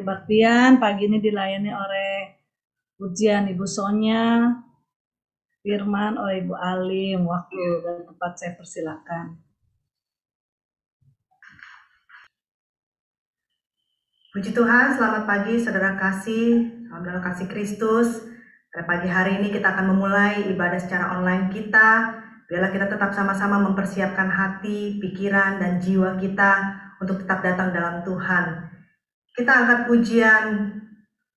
kebaktian. Pagi ini dilayani oleh pujian Ibu Sonya, firman oleh Ibu Alim. Waktu dan tempat saya persilakan. Puji Tuhan, selamat pagi saudara kasih, saudara kasih Kristus. Pada pagi hari ini kita akan memulai ibadah secara online kita. Biarlah kita tetap sama-sama mempersiapkan hati, pikiran, dan jiwa kita untuk tetap datang dalam Tuhan. Kita angkat pujian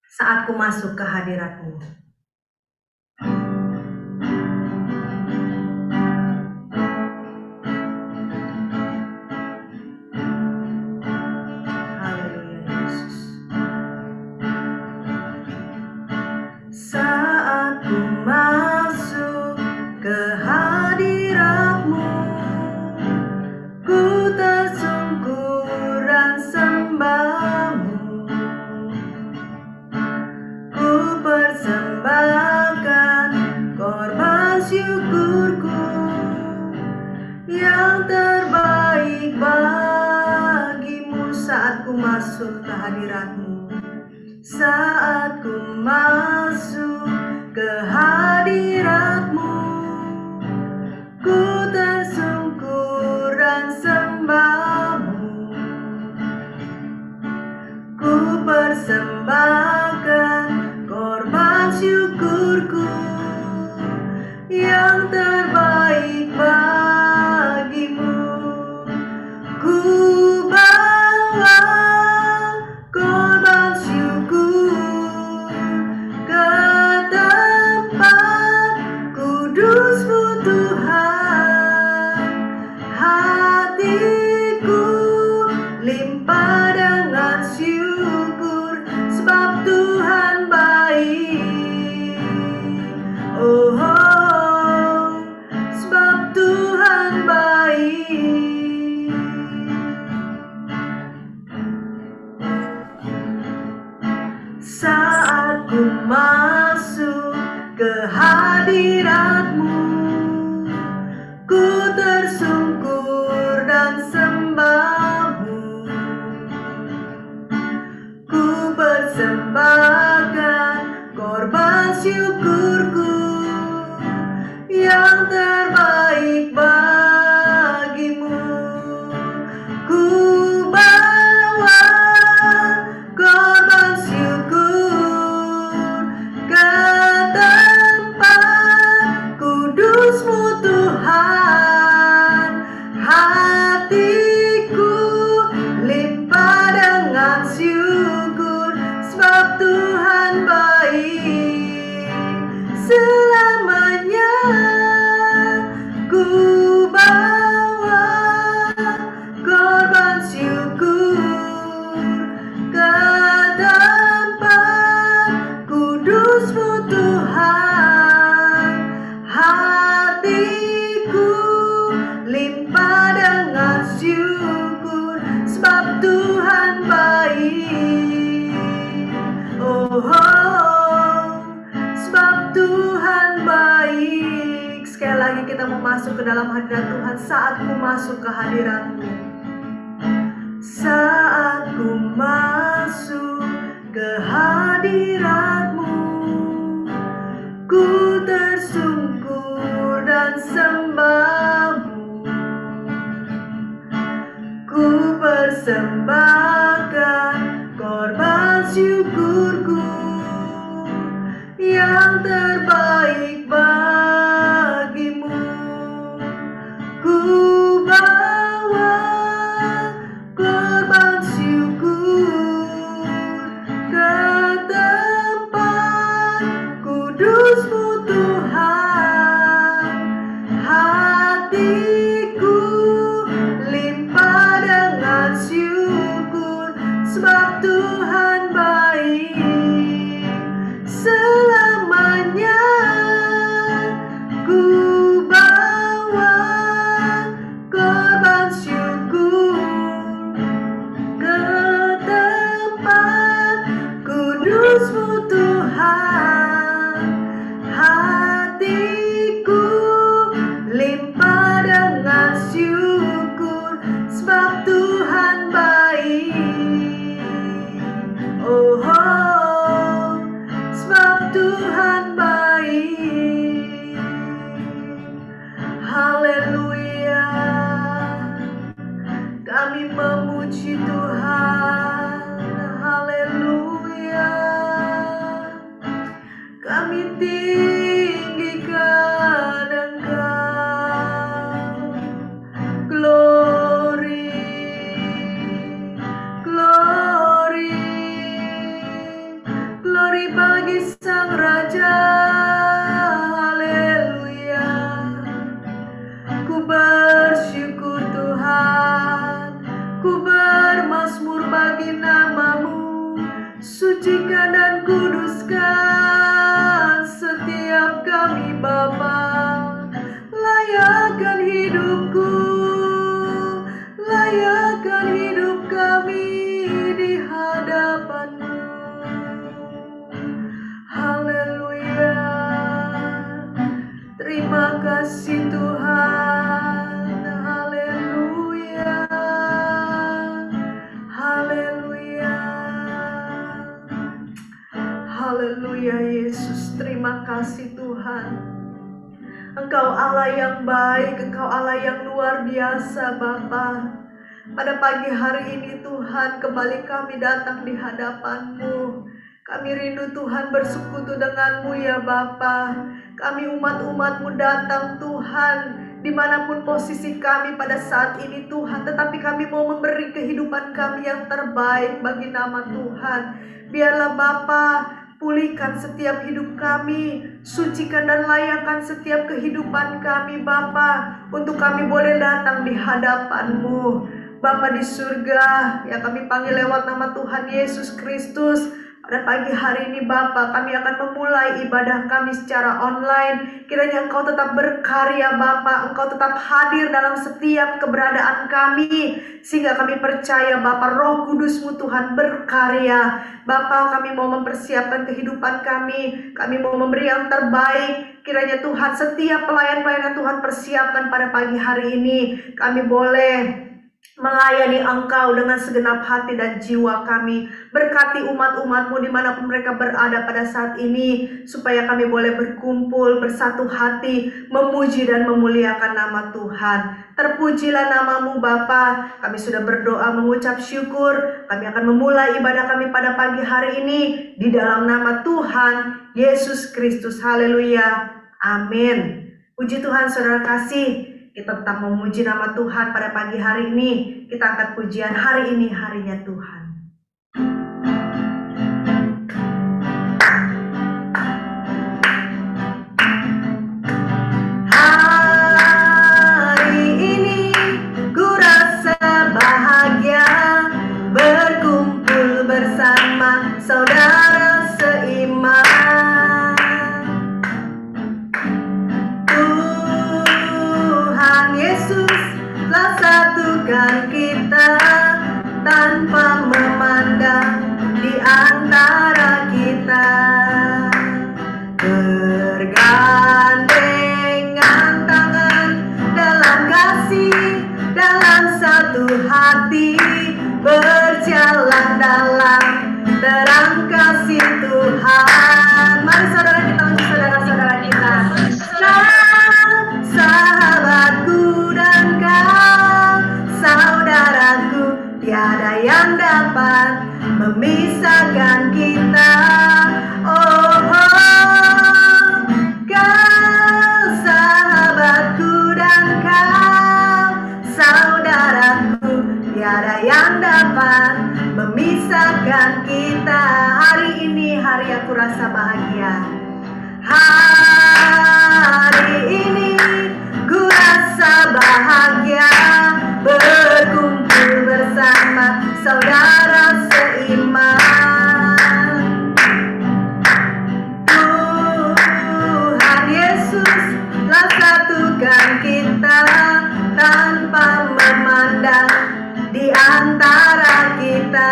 Saat Ku Masuk ke Hadirat-Mu. Saat ku masuk ke hadirat-Mu, ku tersungkur dan sembah-Mu. Ku persembahkan korban syukurku yang terbaik bagimu. Saat ku masuk ke hadirat-Mu, saat ku masuk ke hadirat-Mu, ku tersungkur dan sembah-Mu. Ku persembahkan korban syukurku yang terbaik bagimu. Ku bawa korban syukur ke tempat kudus-Mu Tuhan. Hatiku limpah dengan syukur, sebab Tuhan baik. Oh, sebab Tuhan baik. Saat ku masuk ke hadirat-Mu, ku tersungkur dan sembah-Mu. Ku persembahkan korban syukurku yang terbaik bagimu. Ku bawa korban syukur ke tempat kudus-Mu Tuhan. Hatiku limpah dengan syukur, sebab Tuhan baik. Selamanya ku bawa korban syukur ke tempat kudus-Mu Tuhan. Hatiku limpah dengan syukur, sebab Tuhan baik. Oh, sebab Tuhan baik. Sekali lagi kita mau masuk ke dalam hadirat Tuhan. Saat ku masuk ke hadirat-Mu, saat ku masuk ke hadirat-Mu, ku tersungkur dan sembah-Mu. Ku persembahkan korban syukurku yang terbaik bagimu. Ku bawa korban syukur ke tempat kudus-Mu Tuhan. Hatiku limpah dengan syukur, sebab Tuhan baik. Selamanya ku bawa korban syukur ke tempat kudus-Mu Tuhan. Hatiku limpah dengan syukur, sebab Tuhan baik. Oh, kasih Tuhan. Haleluya. Haleluya. Haleluya Yesus, terima kasih Tuhan. Engkau Allah yang baik, Engkau Allah yang luar biasa Bapa. Pada pagi hari ini Tuhan, kembali kami datang di hadapan-Mu. Kami rindu Tuhan bersekutu dengan-Mu ya Bapa. Kami umat-umat-Mu datang Tuhan, dimanapun posisi kami pada saat ini Tuhan, tetapi kami mau memberi kehidupan kami yang terbaik bagi nama Tuhan. Biarlah Bapa pulihkan setiap hidup kami, sucikan dan layakkan setiap kehidupan kami Bapa, untuk kami boleh datang di hadapan-Mu. Bapa di surga, yang kami panggil lewat nama Tuhan Yesus Kristus. Pada pagi hari ini Bapa, kami akan memulai ibadah kami secara online. Kiranya Engkau tetap berkarya Bapa, Engkau tetap hadir dalam setiap keberadaan kami, sehingga kami percaya Bapa, Roh Kudus-Mu Tuhan berkarya. Bapa, kami mau mempersiapkan kehidupan kami mau memberi yang terbaik. Kiranya Tuhan, setiap pelayan-pelayan yang Tuhan persiapkan pada pagi hari ini, kami boleh melayani Engkau dengan segenap hati dan jiwa kami. Berkati umat-umat-Mu dimanapun mereka berada pada saat ini, supaya kami boleh berkumpul bersatu hati, memuji dan memuliakan nama Tuhan. Terpujilah nama-Mu Bapa. Kami sudah berdoa mengucap syukur. Kami akan memulai ibadah kami pada pagi hari ini di dalam nama Tuhan Yesus Kristus. Haleluya. Amin. Puji Tuhan saudara kasih. Kita tetap memuji nama Tuhan pada pagi hari ini. Kita angkat pujian hari ini, harinya Tuhan. Hari ini ku rasa bahagia, berkumpul bersama saudara seiman. Yesus telah satukan kita tanpa memandang di antara kita. Bergandengan tangan dalam kasih, dalam satu hati, berjalan dalam terang kasih Tuhan. Mari saudara kita untuk saudara-saudara kita. Sahabatku dan kau, saudaraku, tiada yang dapat memisahkan kita. Oh, kau sahabatku dan kau, saudaraku, tiada yang dapat memisahkan kita. Hari ini hari aku rasa bahagia. Hari ini ku rasa bahagia, berkumpul bersama saudara seiman. Tuhan Yesus telah satukan kita tanpa memandang di antara kita.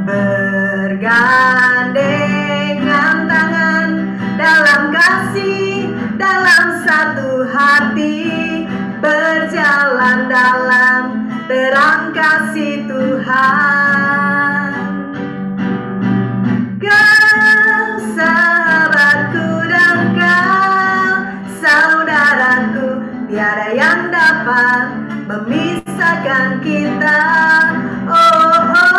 Bergandengan tangan dalam kasih, dalam satu hati, berjalan dalam terang kasih Tuhan. Kau sahabatku dan kau saudaraku, tiada yang dapat memisahkan kita. Oh, kau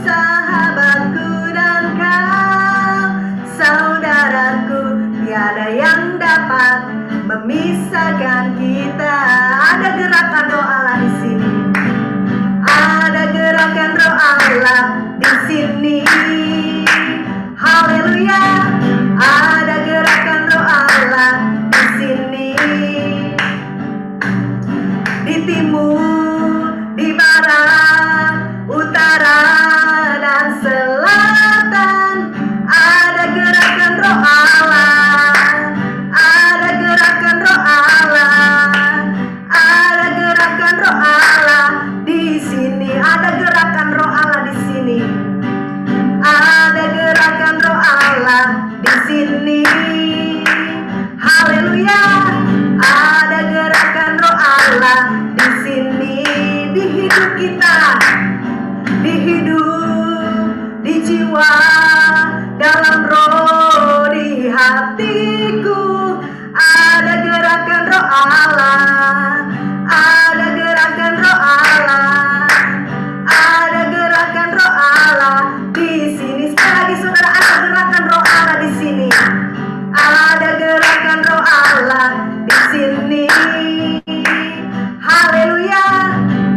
sahabatku dan kau saudaraku, tiada yang dapat memisahkan kita. Ada gerakan roh Allah di sini. Ada gerakan roh Allah di sini. Haleluya. Ada gerakan roh Allah di sini. Di timur, di barat, utara dan selatan, ada gerakan roh Allah. Ada gerakan roh Allah. Ada gerakan roh Allah di sini. Ada gerakan roh Allah di sini. Allah, ada gerakan roh Allah, ada gerakan roh Allah di sini. Sekali lagi saudara, ada gerakan roh Allah di sini. Ada gerakan roh Allah di sini. Haleluya,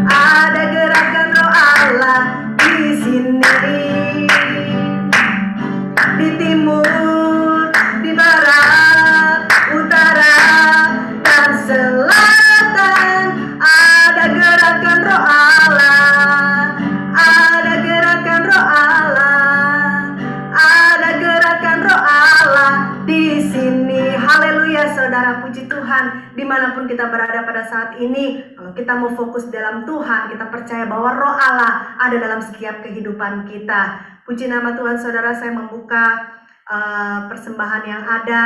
ada gerakan roh Allah di sini. Di timur, di barat, utara, dan selatan, ada gerakan roh Allah, ada gerakan roh Allah, ada gerakan roh Allah di sini. Haleluya saudara, puji Tuhan. Dimanapun kita berada pada saat ini, kalau kita mau fokus dalam Tuhan, kita percaya bahwa roh Allah ada dalam setiap kehidupan kita. Puji nama Tuhan saudara, saya membuka persembahan yang ada.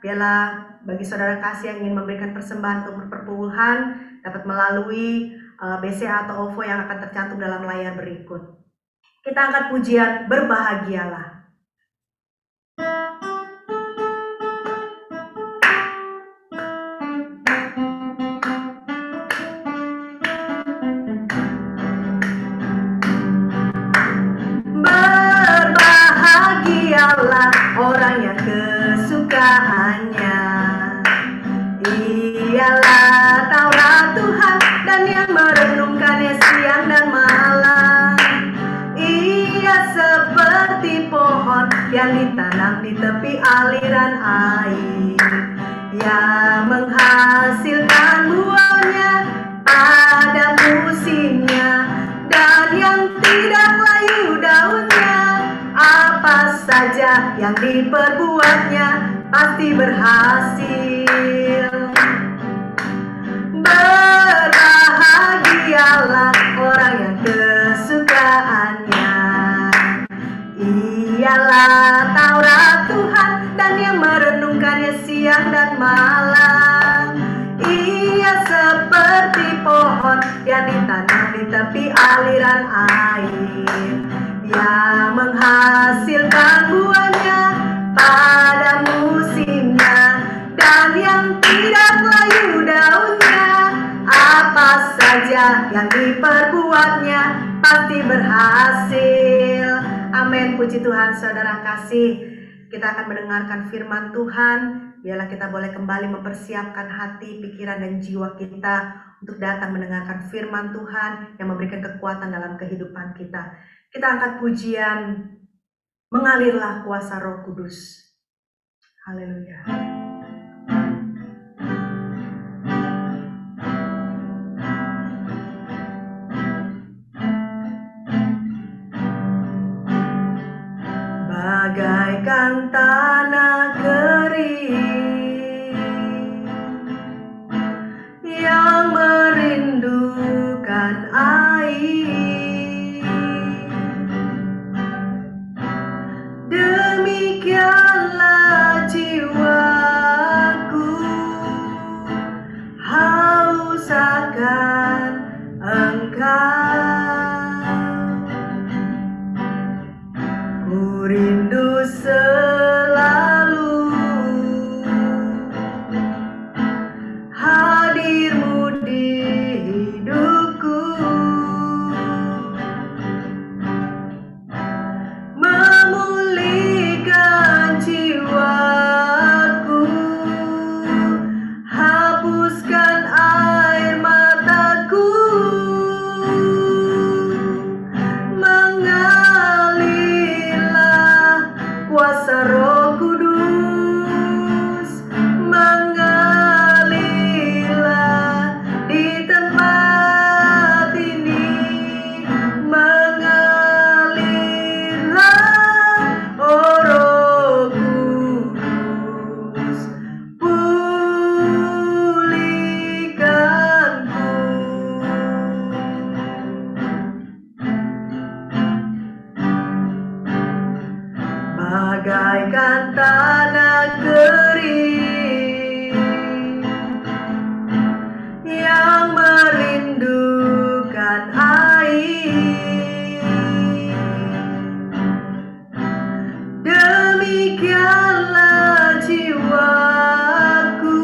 Biarlah bagi saudara kasih yang ingin memberikan persembahan untuk perpuluhan dapat melalui BCA atau OVO yang akan tercantum dalam layar berikut. Kita angkat pujian berbahagialah. Berbahagialah orang yang kesukaannya ialah Taurat Tuhan dan yang merenungkannya siang dan malam. Ia seperti pohon yang ditanam di tepi aliran air, yang menghasilkan buahnya pada musimnya, dan yang tidak layu daunnya. Apa saja yang diperbuatnya pasti berhasil. Berbahagialah orang yang kesukaannya ialah Taurat Tuhan dan yang merenungkannya siang dan malam. Ia seperti pohon yang ditanam di tepi aliran air, yang menghasilkan buahnya pada musimnya, dan yang tidak layu daunnya. Apa saja yang diperbuatnya pasti berhasil. Amin, puji Tuhan saudara kasih. Kita akan mendengarkan firman Tuhan. Biarlah kita boleh kembali mempersiapkan hati, pikiran, dan jiwa kita untuk datang mendengarkan firman Tuhan yang memberikan kekuatan dalam kehidupan kita. Kita angkat pujian, mengalirlah kuasa Roh Kudus. Haleluya. Bagaikan tanah kering yang merindukan air, demikianlah jiwaku haus akan Engkau. Ku rindu selalu hadir-Mu di hidupku, memulihkan jiwaku, hapuskan air mataku, mengalirlah kuasa Roh Kudus, mengalirlah di tempat ini, mengalirlah oh Roh Kudus, pulihkanku. Bagaikan tanah kering yang merindukan air, demikianlah jiwaku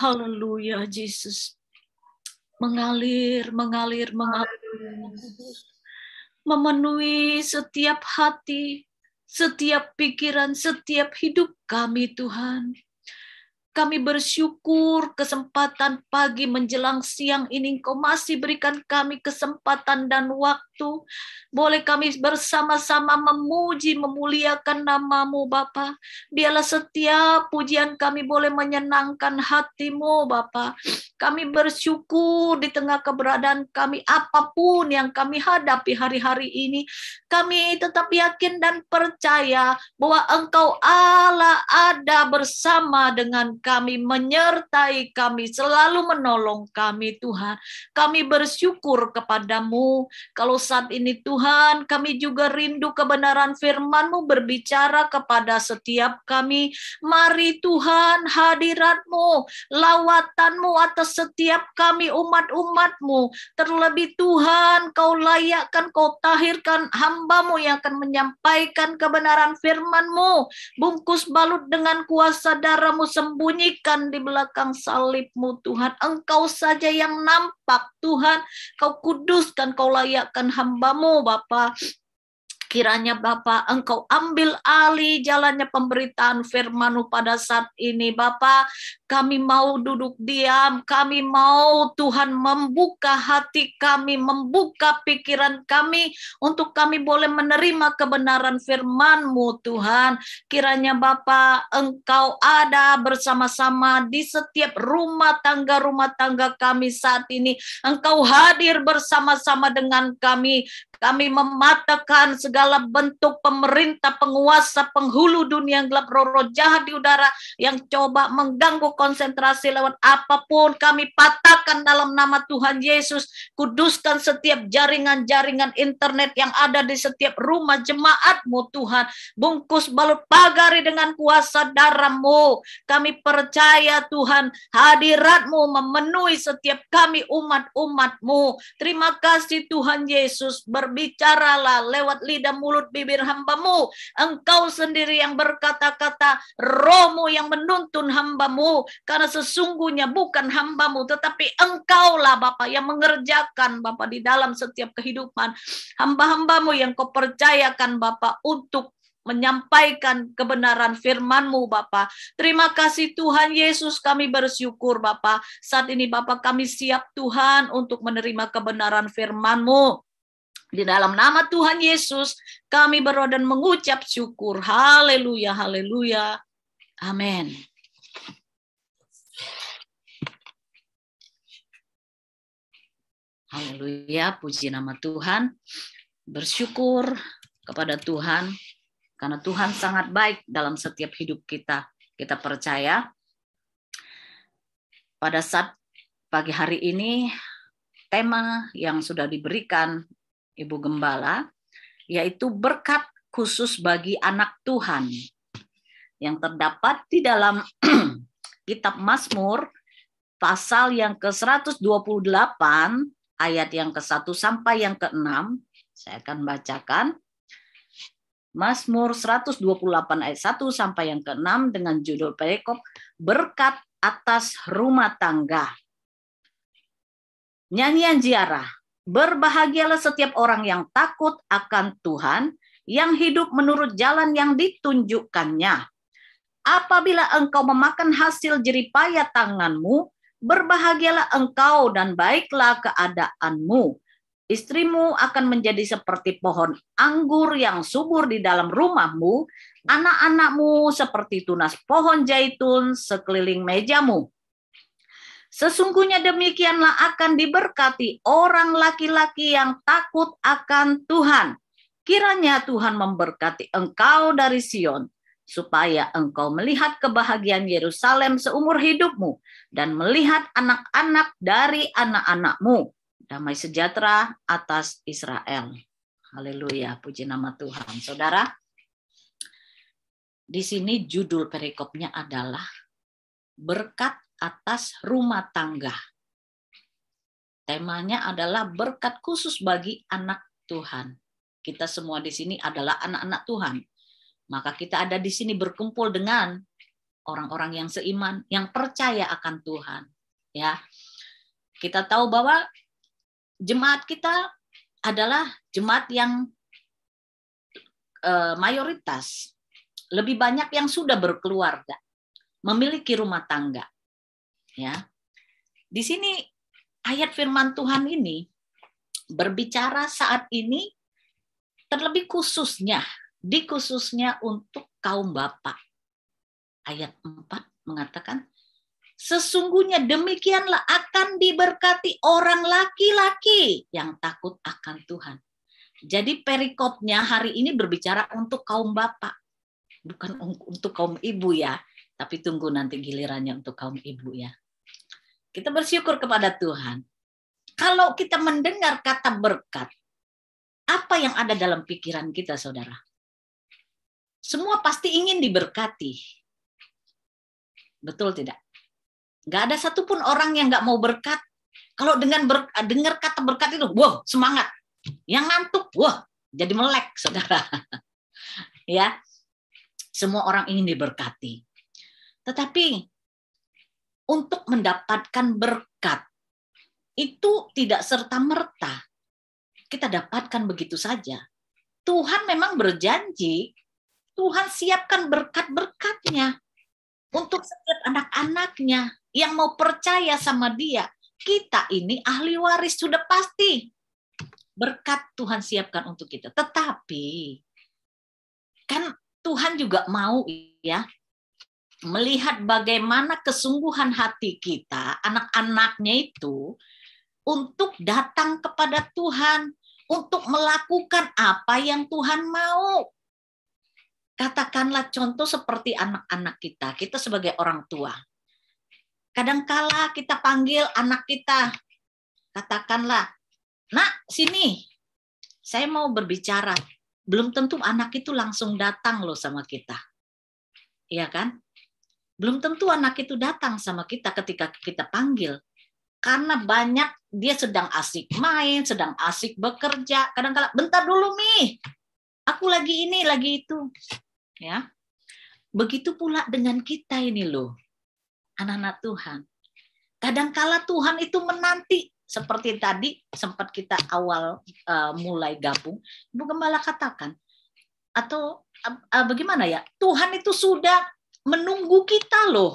Haleluya, Yesus. Mengalir, mengalir, mengalir. Memenuhi setiap hati, setiap pikiran, setiap hidup kami, Tuhan. Kami bersyukur kesempatan pagi menjelang siang ini Engkau masih berikan kami kesempatan dan waktu. Boleh kami bersama-sama memuji, memuliakan nama-Mu Bapa. Biarlah setiap pujian kami boleh menyenangkan hati-Mu Bapa. Kami bersyukur di tengah keberadaan kami, apapun yang kami hadapi hari-hari ini. Kami tetap yakin dan percaya bahwa Engkau Allah ada bersama dengan kami, menyertai kami, selalu menolong kami Tuhan. Kami bersyukur kepadamu. Kalau saat ini Tuhan, kami juga rindu kebenaran firman-Mu berbicara kepada setiap kami. Mari Tuhan, hadirat-Mu, lawatan-Mu atas setiap kami umat-umat-Mu. Terlebih Tuhan, Kau layakkan, Kau tahirkan hamba-Mu yang akan menyampaikan kebenaran firman-Mu. Bungkus balut dengan kuasa darah-Mu, sembunyikan di belakang salib-Mu Tuhan. Engkau saja yang nampak Tuhan. Kau kuduskan, Kau layakkan hamba-Mu Bapa. Kiranya Bapa, Engkau ambil alih jalannya pemberitaan firman-Mu pada saat ini Bapa. Kami mau duduk diam, kami mau Tuhan membuka hati kami, membuka pikiran kami, untuk kami boleh menerima kebenaran firman-Mu Tuhan. Kiranya Bapa, Engkau ada bersama-sama di setiap rumah tangga kami saat ini. Engkau hadir bersama-sama dengan kami. Kami mematahkan segala bentuk pemerintah, penguasa, penghulu dunia yang gelap, roh-roh jahat di udara yang coba mengganggu konsentrasi lewat apapun. Kami patahkan dalam nama Tuhan Yesus. Kuduskan setiap jaringan-jaringan internet yang ada di setiap rumah jemaat-Mu Tuhan. Bungkus balut pagari dengan kuasa darah-Mu. Kami percaya Tuhan, hadirat-Mu memenuhi setiap kami umat-umat-Mu. Terima kasih Tuhan Yesus. Berbicaralah lewat lidah, mulut, bibir hamba-Mu. Engkau sendiri yang berkata-kata, Roh-Mu yang menuntun hamba-Mu. Karena sesungguhnya bukan hamba-Mu, tetapi Engkaulah Bapa yang mengerjakan Bapa di dalam setiap kehidupan hamba-hamba-Mu yang Kau percayakan Bapa untuk menyampaikan kebenaran firman-Mu Bapa. Terima kasih Tuhan Yesus, kami bersyukur Bapa. Saat ini Bapa kami siap Tuhan untuk menerima kebenaran firman-Mu. Di dalam nama Tuhan Yesus, kami berdoa dan mengucap syukur. Haleluya, haleluya. Amin. Haleluya, puji nama Tuhan. Bersyukur kepada Tuhan, karena Tuhan sangat baik dalam setiap hidup kita. Kita percaya pada saat pagi hari ini, tema yang sudah diberikan Ibu Gembala, yaitu berkat khusus bagi anak Tuhan, yang terdapat di dalam kitab Mazmur, pasal yang ke-128, ayat yang ke-1 sampai yang ke-6, saya akan bacakan. Mazmur 128 ayat 1 sampai yang ke-6 dengan judul perikop berkat atas rumah tangga. Nyanyian ziarah. Berbahagialah setiap orang yang takut akan Tuhan, yang hidup menurut jalan yang ditunjukkannya. Apabila engkau memakan hasil jeripaya tanganmu, berbahagialah engkau dan baiklah keadaanmu. Istrimu akan menjadi seperti pohon anggur yang subur di dalam rumahmu, anak-anakmu seperti tunas pohon zaitun sekeliling mejamu. Sesungguhnya demikianlah akan diberkati orang laki-laki yang takut akan Tuhan. Kiranya Tuhan memberkati engkau dari Sion, supaya engkau melihat kebahagiaan Yerusalem seumur hidupmu, dan melihat anak-anak dari anak-anakmu. Damai sejahtera atas Israel. Haleluya, puji nama Tuhan. Saudara, di sini judul perikopnya adalah berkat atas rumah tangga. Temanya adalah berkat khusus bagi anak Tuhan. Kita semua di sini adalah anak-anak Tuhan. Maka kita ada di sini berkumpul dengan orang-orang yang seiman, yang percaya akan Tuhan. Ya, kita tahu bahwa jemaat kita adalah jemaat yang mayoritas, lebih banyak yang sudah berkeluarga, memiliki rumah tangga. Ya, di sini ayat firman Tuhan ini berbicara saat ini terlebih khususnya, dikhususnya untuk kaum bapak. Ayat 4 mengatakan, sesungguhnya demikianlah akan diberkati orang laki-laki yang takut akan Tuhan. Jadi perikopnya hari ini berbicara untuk kaum bapak, bukan untuk kaum ibu ya, tapi tunggu nanti gilirannya untuk kaum ibu ya. Kita bersyukur kepada Tuhan. Kalau kita mendengar kata berkat, apa yang ada dalam pikiran kita, saudara? Semua pasti ingin diberkati. Betul tidak? Nggak ada satupun orang yang nggak mau berkat. Kalau dengar kata berkat itu, wow, semangat. Yang ngantuk, wah, jadi melek, saudara. Ya, semua orang ingin diberkati. Tetapi untuk mendapatkan berkat itu tidak serta-merta kita dapatkan begitu saja. Tuhan memang berjanji, Tuhan siapkan berkat-berkatnya untuk setiap anak-anaknya yang mau percaya sama Dia. Kita ini ahli waris sudah pasti. Berkat Tuhan siapkan untuk kita. Tetapi kan Tuhan juga mau ya melihat bagaimana kesungguhan hati kita, anak-anaknya itu untuk datang kepada Tuhan, untuk melakukan apa yang Tuhan mau. Katakanlah contoh seperti anak-anak kita sebagai orang tua. Kadangkala kita panggil anak kita, katakanlah, nak sini, saya mau berbicara. Belum tentu anak itu langsung datang loh sama kita. Iya kan? Belum tentu anak itu datang sama kita ketika kita panggil. Karena banyak dia sedang asik main, sedang asik bekerja. Kadang-kadang bentar dulu Mi, aku lagi ini, lagi itu. Ya, begitu pula dengan kita ini loh, anak-anak Tuhan. Kadang-kala Tuhan itu menanti, seperti tadi sempat kita awal mulai gabung, Ibu Gembala katakan, atau bagaimana ya? Tuhan itu sudah menunggu kita loh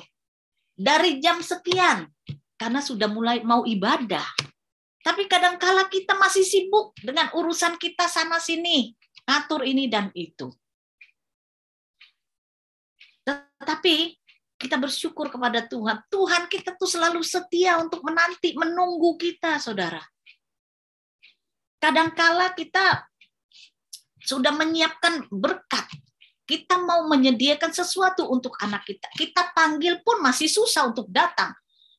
dari jam sekian. Karena sudah mulai mau ibadah. Tapi kadang-kala kita masih sibuk dengan urusan kita sana-sini. Ngatur ini dan itu. Tetapi kita bersyukur kepada Tuhan. Tuhan kita tuh selalu setia untuk menanti, menunggu kita, saudara. Kadang-kala kita sudah menyiapkan berkat. Kita mau menyediakan sesuatu untuk anak kita. Kita panggil pun masih susah untuk datang.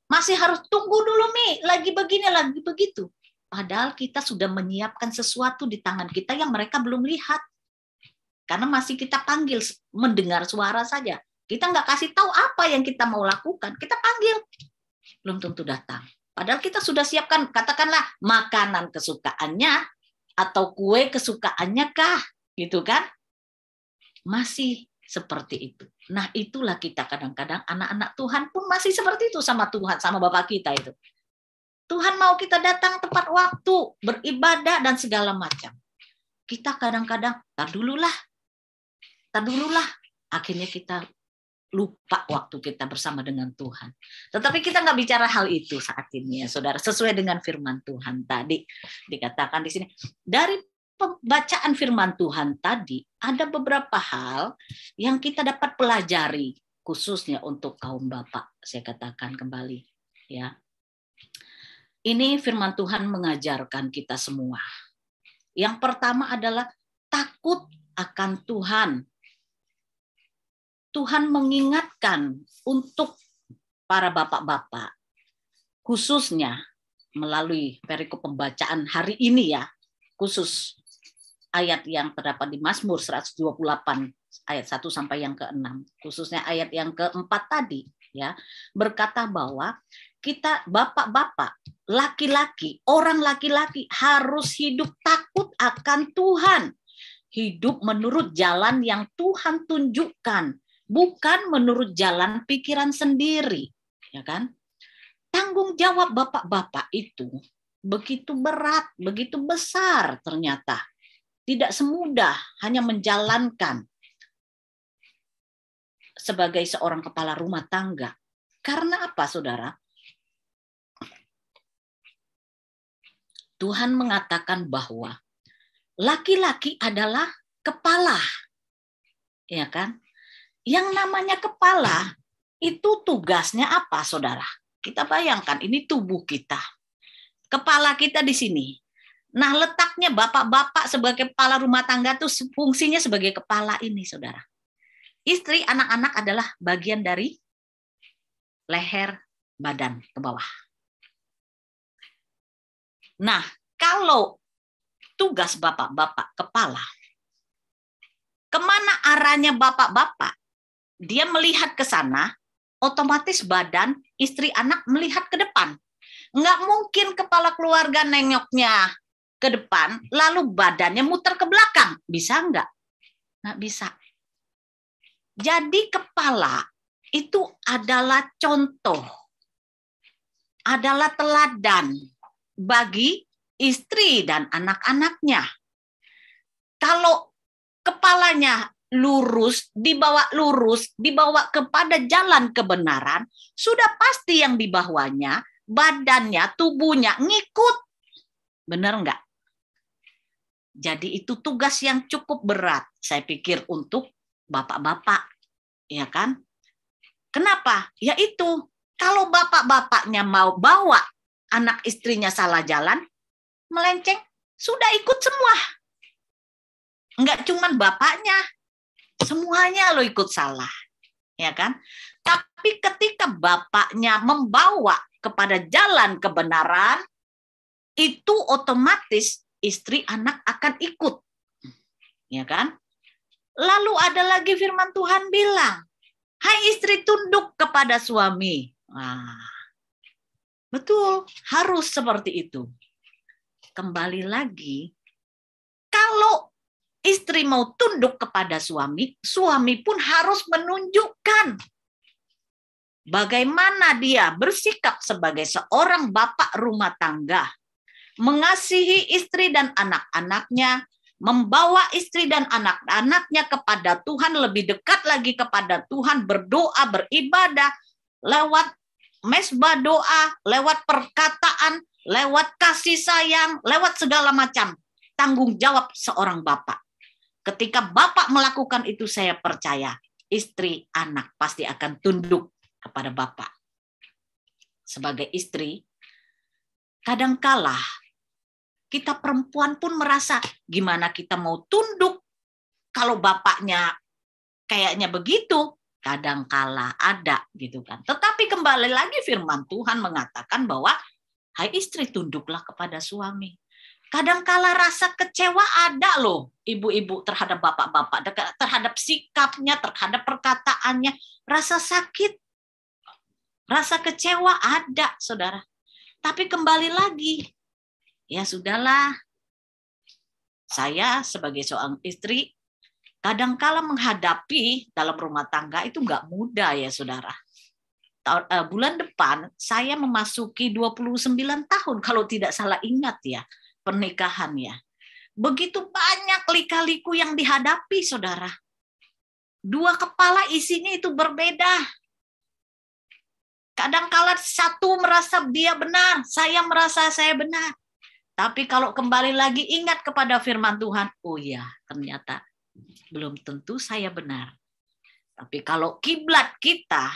Masih harus tunggu dulu, Mi. Lagi begini, lagi begitu. Padahal kita sudah menyiapkan sesuatu di tangan kita yang mereka belum lihat. Karena masih kita panggil, mendengar suara saja. Kita nggak kasih tahu apa yang kita mau lakukan. Kita panggil. Belum tentu datang. Padahal kita sudah siapkan, katakanlah, makanan kesukaannya atau kue kesukaannya kah? Gitu kan? Masih seperti itu. Nah, itulah kita kadang-kadang anak-anak Tuhan pun masih seperti itu sama Tuhan, sama Bapak kita itu. Tuhan mau kita datang tepat waktu, beribadah dan segala macam. Kita kadang-kadang, tar dululah. Akhirnya kita lupa waktu kita bersama dengan Tuhan. Tetapi kita nggak bicara hal itu saat ini ya, saudara. Sesuai dengan firman Tuhan tadi dikatakan di sini. Dari pembacaan firman Tuhan tadi ada beberapa hal yang kita dapat pelajari khususnya untuk kaum bapak. Saya katakan kembali ya. Ini firman Tuhan mengajarkan kita semua. Yang pertama adalah takut akan Tuhan. Tuhan mengingatkan untuk para bapak-bapak khususnya melalui perikop pembacaan hari ini ya, khusus ayat yang terdapat di Mazmur 128 ayat 1 sampai yang ke-6, khususnya ayat yang ke-4 tadi ya, berkata bahwa kita bapak-bapak, laki-laki, orang laki-laki harus hidup takut akan Tuhan. Hidup menurut jalan yang Tuhan tunjukkan. bukan menurut jalan pikiran sendiri, ya kan? Tanggung jawab bapak-bapak itu begitu berat, begitu besar ternyata. Tidak semudah hanya menjalankan sebagai seorang kepala rumah tangga. Karena apa, saudara? Tuhan mengatakan bahwa laki-laki adalah kepala, ya kan? Yang namanya kepala itu tugasnya apa, saudara? Kita bayangkan ini tubuh kita, kepala kita di sini. Nah, letaknya bapak-bapak sebagai kepala rumah tangga itu fungsinya sebagai kepala ini, saudara. Istri, anak-anak adalah bagian dari leher, badan ke bawah. Nah, kalau tugas bapak-bapak kepala, kemana arahnya bapak-bapak? Dia melihat ke sana, otomatis badan, istri, anak melihat ke depan. Nggak mungkin kepala keluarga nengoknya ke depan, lalu badannya muter ke belakang. Bisa nggak? Nggak bisa. Jadi kepala itu adalah contoh, adalah teladan bagi istri dan anak-anaknya. Kalau kepalanya lurus, dibawa kepada jalan kebenaran, sudah pasti yang di bawahnya, badannya, tubuhnya ngikut. Benar enggak? Jadi itu tugas yang cukup berat, saya pikir, untuk bapak-bapak, ya kan? Kenapa? Ya itu, kalau bapak-bapaknya mau bawa anak istrinya salah jalan, melenceng, sudah ikut semua. Enggak cuman bapaknya, semuanya lo ikut salah, ya kan? Tapi ketika bapaknya membawa kepada jalan kebenaran, itu otomatis istri anak akan ikut, ya kan? Lalu ada lagi firman Tuhan bilang, hai istri, tunduk kepada suami. Nah, betul, harus seperti itu. Kembali lagi, kalau istri mau tunduk kepada suami, suami pun harus menunjukkan bagaimana dia bersikap sebagai seorang bapak rumah tangga, mengasihi istri dan anak-anaknya, membawa istri dan anak-anaknya kepada Tuhan, lebih dekat lagi kepada Tuhan, berdoa, beribadah, lewat mesbah doa, lewat perkataan, lewat kasih sayang, lewat segala macam tanggung jawab seorang bapak. Ketika bapak melakukan itu, saya percaya istri, anak pasti akan tunduk kepada bapak. Sebagai istri, kadangkala kita perempuan pun merasa gimana kita mau tunduk kalau bapaknya kayaknya begitu. Kadangkala ada gitu kan. Tetapi kembali lagi firman Tuhan mengatakan bahwa hai istri, tunduklah kepada suami. Kadangkala rasa kecewa ada loh ibu-ibu terhadap bapak-bapak, terhadap sikapnya, terhadap perkataannya, rasa sakit, rasa kecewa ada, saudara. Tapi kembali lagi, ya sudahlah, saya sebagai seorang istri, kadangkala menghadapi dalam rumah tangga itu nggak mudah ya saudara. Bulan depan saya memasuki 29 tahun, kalau tidak salah ingat ya, pernikahannya. Begitu banyak lika-liku yang dihadapi, saudara. Dua kepala isinya itu berbeda. Kadang-kala satu merasa dia benar, saya merasa saya benar. Tapi kalau kembali lagi ingat kepada firman Tuhan, oh ya, ternyata belum tentu saya benar. Tapi kalau kiblat kita,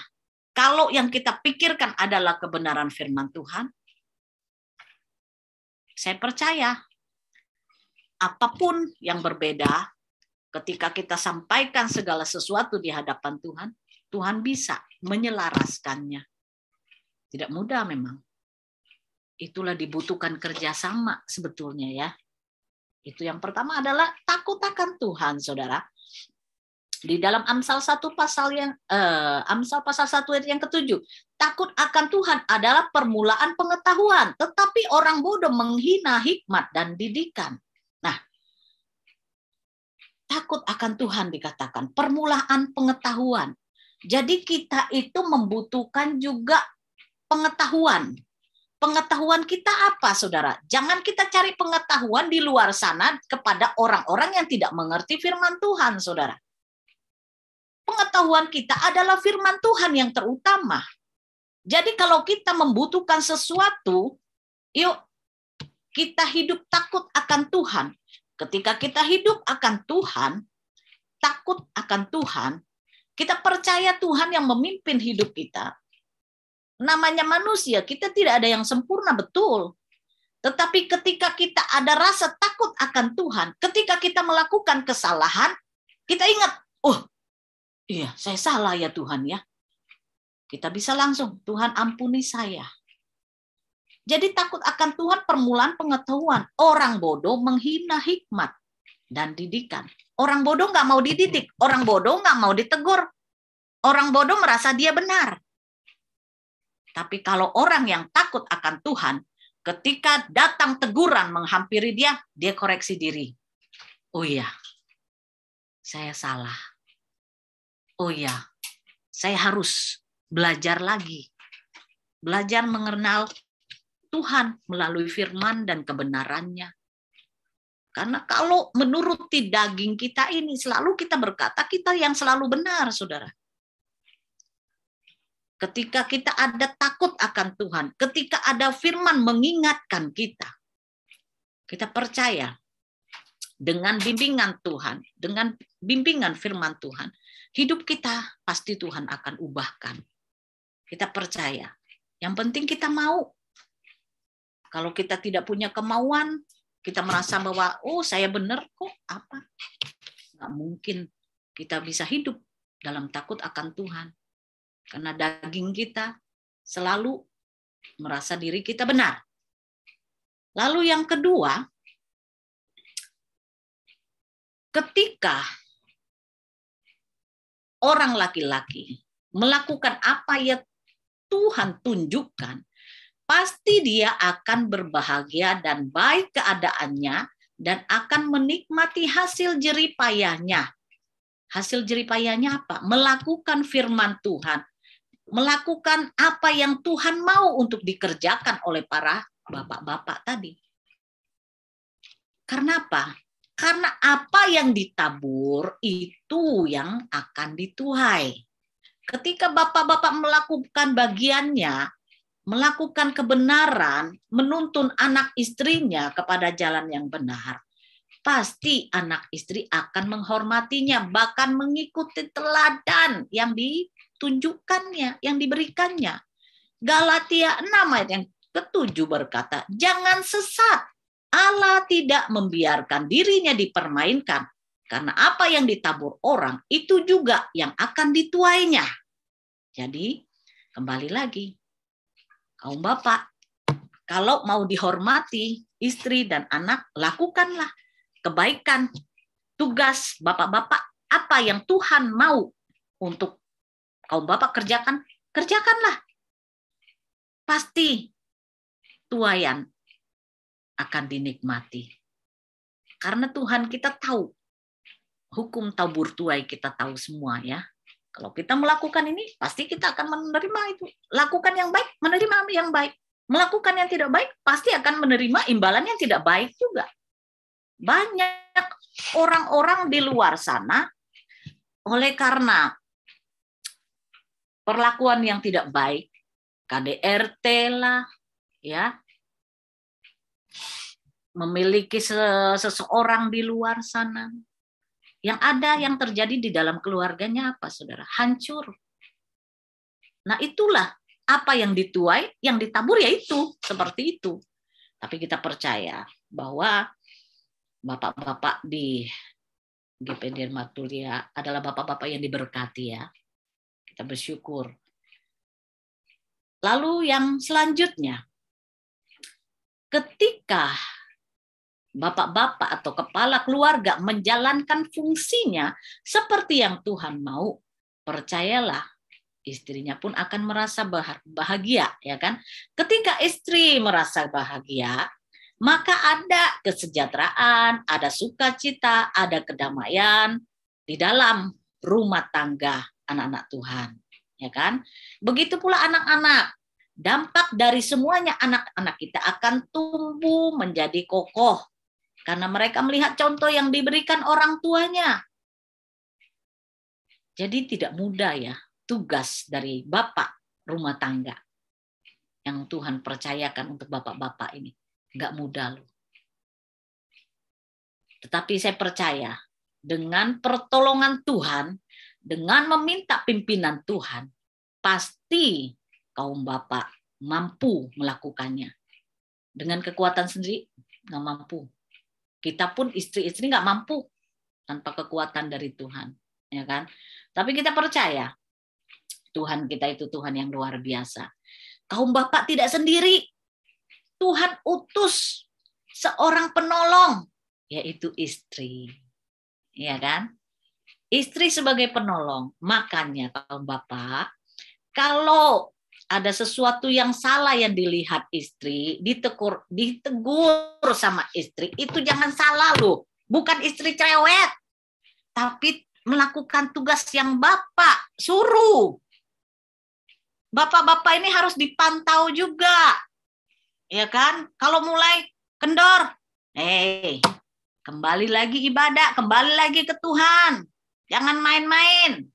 kalau yang kita pikirkan adalah kebenaran firman Tuhan, saya percaya apapun yang berbeda, ketika kita sampaikan segala sesuatu di hadapan Tuhan, Tuhan bisa menyelaraskannya. Tidak mudah memang. Itulah dibutuhkan kerjasama sebetulnya ya. Itu yang pertama adalah takut akan Tuhan, saudara. Di dalam Amsal 1 pasal Amsal pasal 1 ayat yang ke-7, takut akan Tuhan adalah permulaan pengetahuan, tetapi orang bodoh menghina hikmat dan didikan. Nah, takut akan Tuhan dikatakan, permulaan pengetahuan. Jadi kita itu membutuhkan juga pengetahuan. Pengetahuan kita apa, saudara? Jangan kita cari pengetahuan di luar sana kepada orang-orang yang tidak mengerti firman Tuhan, saudara. Pengetahuan kita adalah firman Tuhan yang terutama. Jadi kalau kita membutuhkan sesuatu, yuk kita hidup takut akan Tuhan. Ketika kita hidup akan Tuhan, takut akan Tuhan, kita percaya Tuhan yang memimpin hidup kita. Namanya manusia, kita tidak ada yang sempurna, betul. Tetapi ketika kita ada rasa takut akan Tuhan, ketika kita melakukan kesalahan, kita ingat, oh iya saya salah ya Tuhan ya. Kita bisa langsung, Tuhan ampuni saya. Jadi takut akan Tuhan permulaan pengetahuan. Orang bodoh menghina hikmat dan didikan. Orang bodoh nggak mau dididik. Orang bodoh nggak mau ditegur. Orang bodoh merasa dia benar. Tapi kalau orang yang takut akan Tuhan, ketika datang teguran menghampiri dia, dia koreksi diri. Oh iya, saya salah. Oh iya, saya harus belajar lagi. Belajar mengenal Tuhan melalui firman dan kebenarannya. Karena kalau menuruti daging kita ini, selalu kita berkata kita yang selalu benar, saudara. Ketika kita ada takut akan Tuhan, ketika ada firman mengingatkan kita, kita percaya dengan bimbingan Tuhan, dengan bimbingan firman Tuhan, hidup kita pasti Tuhan akan ubahkan. Kita percaya. Yang penting kita mau. Kalau kita tidak punya kemauan, kita merasa bahwa, oh saya benar kok, apa? Nggak mungkin kita bisa hidup dalam takut akan Tuhan. Karena daging kita selalu merasa diri kita benar. Lalu yang kedua, ketika orang laki-laki melakukan apa yang Tuhan tunjukkan, pasti dia akan berbahagia dan baik keadaannya dan akan menikmati hasil jerih payahnya. Hasil jerih payahnya apa? Melakukan firman Tuhan. Melakukan apa yang Tuhan mau untuk dikerjakan oleh para bapak-bapak tadi. Karena apa? Karena apa yang ditabur itu yang akan dituai. Ketika bapak-bapak melakukan bagiannya, melakukan kebenaran, menuntun anak istrinya kepada jalan yang benar, pasti anak istri akan menghormatinya, bahkan mengikuti teladan yang ditunjukkannya, yang diberikannya. Galatia 6 ayat yang ke-7 berkata, jangan sesat, Allah tidak membiarkan dirinya dipermainkan, karena apa yang ditabur orang, itu juga yang akan dituainya. Jadi, kembali lagi, kaum bapak, kalau mau dihormati istri dan anak, lakukanlah kebaikan. Tugas bapak-bapak, apa yang Tuhan mau untuk kaum bapak kerjakan, kerjakanlah. Pasti tuaian akan dinikmati. Karena Tuhan kita tahu, hukum tabur tuai kita tahu semua ya. Kalau kita melakukan ini, pasti kita akan menerima itu. Lakukan yang baik, menerima yang baik. Melakukan yang tidak baik, pasti akan menerima imbalan yang tidak baik juga. Banyak orang-orang di luar sana, oleh karena perlakuan yang tidak baik, KDRT lah, ya, memiliki seseorang di luar sana, yang ada yang terjadi di dalam keluarganya apa, saudara? Hancur. Nah itulah apa yang dituai, yang ditabur ya itu, seperti itu. Tapi kita percaya bahwa bapak-bapak di GP Dharma Tulia adalah bapak-bapak yang diberkati ya. Kita bersyukur. Lalu yang selanjutnya, ketika bapak-bapak atau kepala keluarga menjalankan fungsinya seperti yang Tuhan mau, percayalah istrinya pun akan merasa bahagia, ya kan? Ketika istri merasa bahagia, maka ada kesejahteraan, ada sukacita, ada kedamaian di dalam rumah tangga anak-anak Tuhan, ya kan? Begitu pula anak-anak. Dampak dari semuanya anak-anak kita akan tumbuh menjadi kokoh karena mereka melihat contoh yang diberikan orang tuanya. Jadi tidak mudah ya tugas dari bapak rumah tangga yang Tuhan percayakan untuk bapak-bapak ini. Nggak mudah loh. Tetapi saya percaya dengan pertolongan Tuhan, dengan meminta pimpinan Tuhan, pasti kaum bapak mampu melakukannya. Dengan kekuatan sendiri nggak mampu. Kita pun istri-istri nggak mampu tanpa kekuatan dari Tuhan, ya kan? Tapi kita percaya Tuhan kita itu Tuhan yang luar biasa. Kaum bapak tidak sendiri. Tuhan utus seorang penolong, yaitu istri. Ya kan? Istri sebagai penolong. Makanya kaum bapak, kalau ada sesuatu yang salah yang dilihat istri, ditegur sama istri, itu jangan salah loh. Bukan istri cerewet, tapi melakukan tugas yang bapak suruh. Bapak-bapak ini harus dipantau juga. Ya kan? Kalau mulai kendor, kembali lagi ibadah, kembali lagi ke Tuhan. Jangan main-main.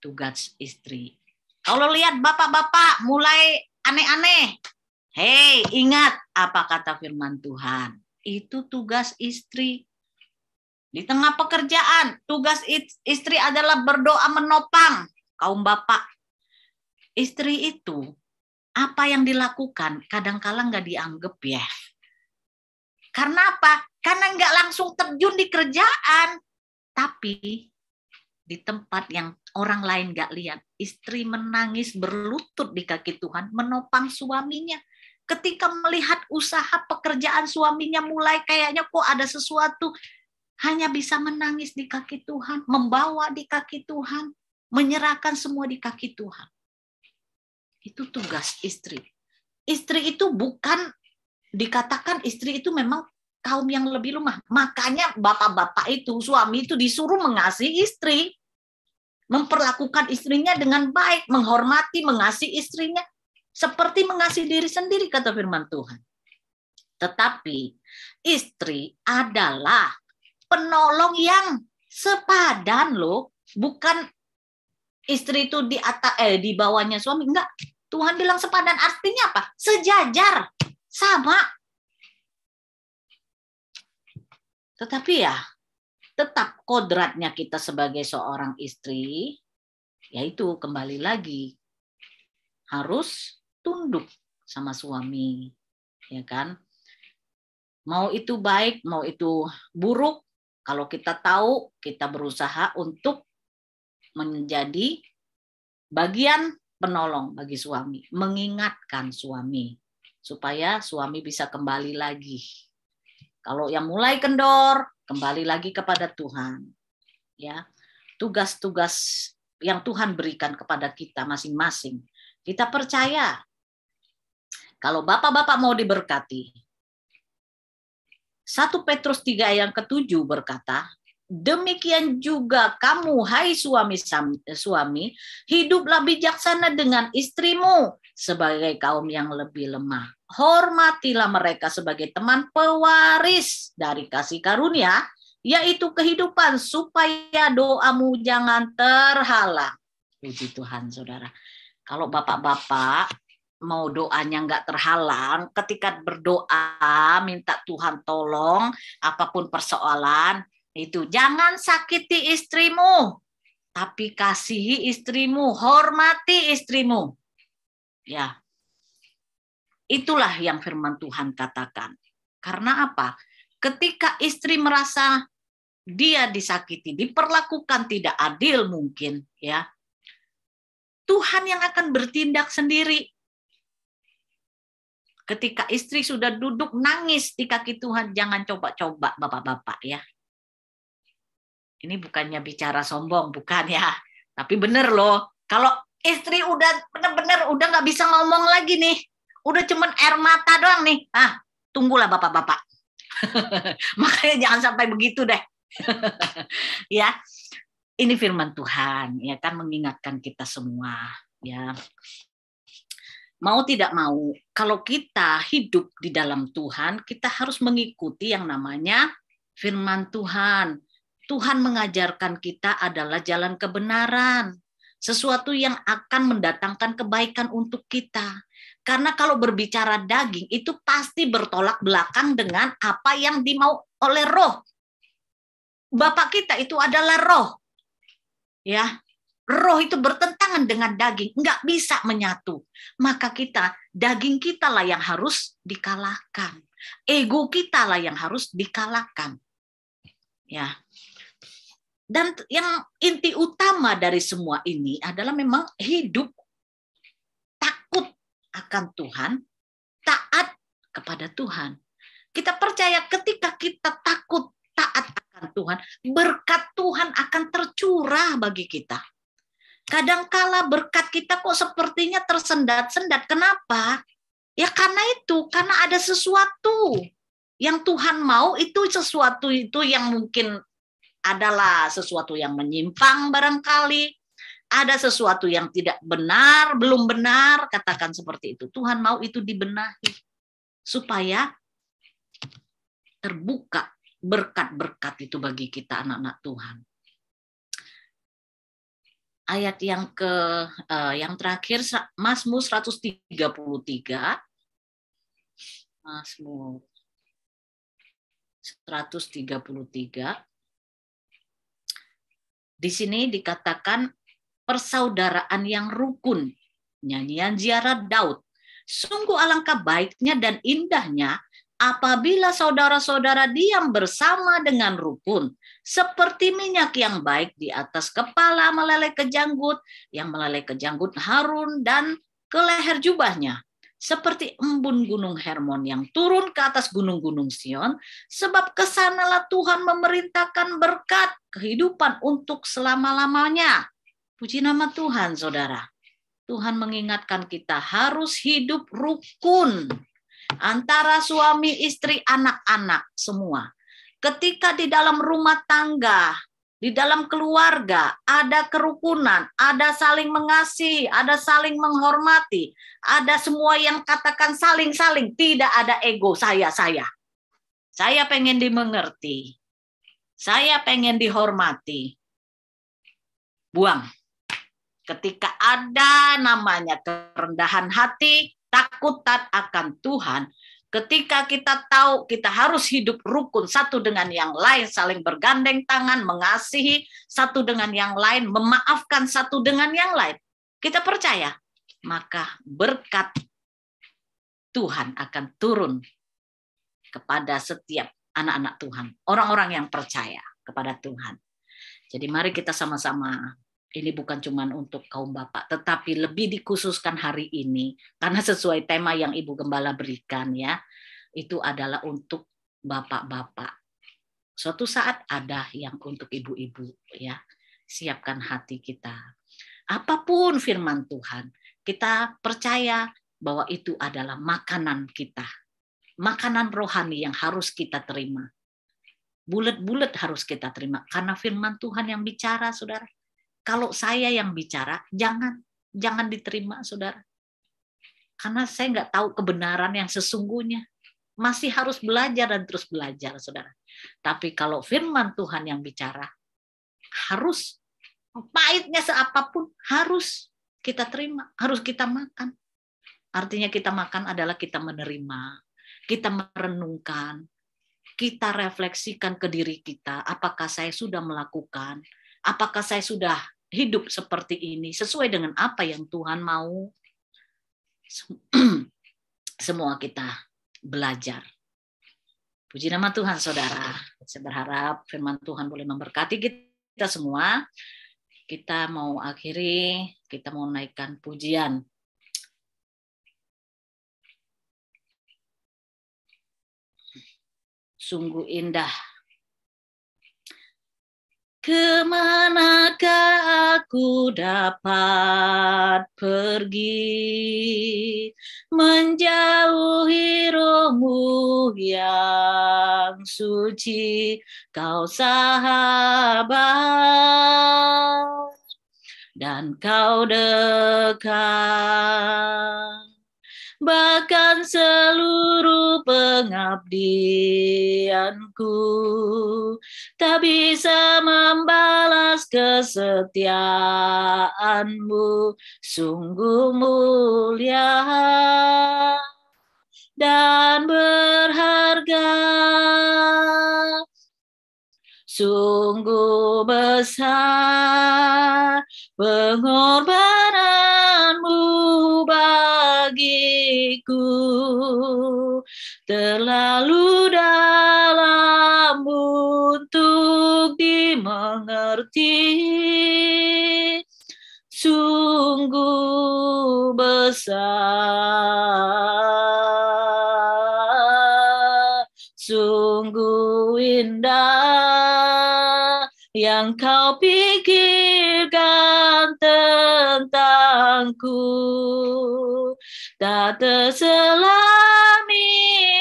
Tugas istri. Kalau lihat bapak-bapak mulai aneh-aneh, ingat apa kata firman Tuhan. Itu tugas istri. Di tengah pekerjaan, tugas istri adalah berdoa menopang kaum bapak. Istri itu, apa yang dilakukan kadang-kala nggak dianggap ya. Karena apa? Karena nggak langsung terjun di kerjaan. Tapi di tempat yang orang lain nggak lihat, istri menangis berlutut di kaki Tuhan, menopang suaminya. Ketika melihat usaha pekerjaan suaminya mulai kayaknya kok ada sesuatu, hanya bisa menangis di kaki Tuhan, membawa di kaki Tuhan, menyerahkan semua di kaki Tuhan. Itu tugas istri. Istri itu bukan dikatakan istri itu memang kaum yang lebih lemah. Makanya bapak-bapak itu, suami itu disuruh mengasihi istri. Memperlakukan istrinya dengan baik, menghormati, mengasihi istrinya. Seperti mengasihi diri sendiri, kata firman Tuhan. Tetapi istri adalah penolong yang sepadan loh. Bukan istri itu di atas di bawahnya suami, enggak. Tuhan bilang sepadan, artinya apa? Sejajar, sama. Tetapi ya, tetap kodratnya kita sebagai seorang istri, yaitu kembali lagi harus tunduk sama suami, ya kan? Mau itu baik, mau itu buruk, kalau kita tahu, kita berusaha untuk menjadi bagian penolong bagi suami, mengingatkan suami supaya suami bisa kembali lagi. Kalau yang mulai kendor, kembali lagi kepada Tuhan. Ya, tugas-tugas yang Tuhan berikan kepada kita masing-masing. Kita percaya kalau bapak-bapak mau diberkati. 1 Petrus 3 ayat ke-7 berkata, demikian juga kamu, hai suami, hiduplah bijaksana dengan istrimu sebagai kaum yang lebih lemah. Hormatilah mereka sebagai teman pewaris dari kasih karunia, yaitu kehidupan, supaya doamu jangan terhalang. Puji Tuhan, saudara. Kalau bapak-bapak mau doanya nggak terhalang, ketika berdoa, minta Tuhan tolong, apapun persoalan, itu jangan sakiti istrimu, tapi kasihi istrimu, hormati istrimu. Ya, itulah yang firman Tuhan katakan. Karena apa? Ketika istri merasa dia disakiti, diperlakukan tidak adil mungkin, ya, Tuhan yang akan bertindak sendiri. Ketika istri sudah duduk nangis di kaki Tuhan, jangan coba-coba bapak-bapak ya. Ini bukannya bicara sombong, bukan ya. Tapi bener loh, kalau istri udah bener-bener udah nggak bisa ngomong lagi nih, udah cuman air mata doang nih, tunggulah bapak-bapak. Makanya jangan sampai begitu deh. Ya, ini firman Tuhan, ya kan, mengingatkan kita semua, ya. Mau tidak mau, kalau kita hidup di dalam Tuhan, kita harus mengikuti yang namanya firman Tuhan. Tuhan mengajarkan kita adalah jalan kebenaran, sesuatu yang akan mendatangkan kebaikan untuk kita. Karena kalau berbicara daging, itu pasti bertolak belakang dengan apa yang dimau oleh roh. Bapak kita itu adalah roh. Ya, roh itu bertentangan dengan daging, nggak bisa menyatu. Maka daging kita lah yang harus dikalahkan. Ego kita lah yang harus dikalahkan. Ya. Dan yang inti utama dari semua ini adalah memang hidup takut akan Tuhan, taat kepada Tuhan. Kita percaya ketika kita takut, taat akan Tuhan, berkat Tuhan akan tercurah bagi kita. Kadangkala berkat kita kok sepertinya tersendat-sendat. Kenapa? Ya karena ada sesuatu yang Tuhan mau, itu sesuatu itu yang mungkin adalah sesuatu yang menyimpang barangkali, ada sesuatu yang tidak benar, belum benar, katakan seperti itu. Tuhan mau itu dibenahi supaya terbuka berkat-berkat itu bagi kita anak-anak Tuhan. Ayat yang terakhir, Mazmur 133. Mazmur 133. Di sini dikatakan persaudaraan yang rukun, nyanyian ziarah Daud. Sungguh alangkah baiknya dan indahnya apabila saudara-saudara diam bersama dengan rukun, seperti minyak yang baik di atas kepala meleleh ke janggut, yang meleleh ke janggut Harun dan ke leher jubahnya, seperti embun gunung Hermon yang turun ke atas gunung-gunung Sion, sebab kesanalah Tuhan memerintahkan berkat kehidupan untuk selama-lamanya. Puji nama Tuhan, saudara. Tuhan mengingatkan kita harus hidup rukun antara suami, istri, anak-anak semua. Ketika di dalam rumah tangga, di dalam keluarga, ada kerukunan, ada saling mengasihi, ada saling menghormati, ada semua yang katakan saling-saling, tidak ada ego saya. Saya pengen dimengerti, saya pengen dihormati. Buang. Ketika ada namanya kerendahan hati, takut akan Tuhan, ketika kita tahu kita harus hidup rukun satu dengan yang lain, saling bergandeng tangan, mengasihi satu dengan yang lain, memaafkan satu dengan yang lain, kita percaya, maka berkat Tuhan akan turun kepada setiap anak-anak Tuhan, orang-orang yang percaya kepada Tuhan. Jadi mari kita sama-sama, ini bukan cuma untuk kaum bapak, tetapi lebih dikhususkan hari ini, karena sesuai tema yang Ibu Gembala berikan, ya, itu adalah untuk bapak-bapak. Suatu saat ada yang untuk ibu-ibu, ya. Siapkan hati kita. Apapun firman Tuhan, kita percaya bahwa itu adalah makanan kita. Makanan rohani yang harus kita terima. Bulet-bulet harus kita terima, karena firman Tuhan yang bicara, saudara. Kalau saya yang bicara, jangan diterima, saudara. Karena saya nggak tahu kebenaran yang sesungguhnya. Masih harus belajar dan terus belajar, saudara. Tapi kalau firman Tuhan yang bicara, harus, pahitnya seapapun, harus kita terima, harus kita makan. Artinya kita makan adalah kita menerima, kita merenungkan, kita refleksikan ke diri kita, apakah saya sudah melakukan, apakah saya sudah hidup seperti ini sesuai dengan apa yang Tuhan mau. Semua kita belajar. Puji nama Tuhan, saudara. Saya berharap firman Tuhan boleh memberkati kita semua. Kita mau akhiri, kita mau naikkan pujian. Sungguh indah. Kemanakah aku dapat pergi, menjauhi rohmu yang suci, Kau sahabat, dan Kau dekat. Bahkan seluruh pengabdianku tak bisa membalas kesetiaanmu, sungguh mulia dan berharga. Sungguh besar pengorbananmu bagiku, terlalu dalam untuk dimengerti. Sungguh besar, sungguh indah yang Kau pikirkan tentangku, tak terselami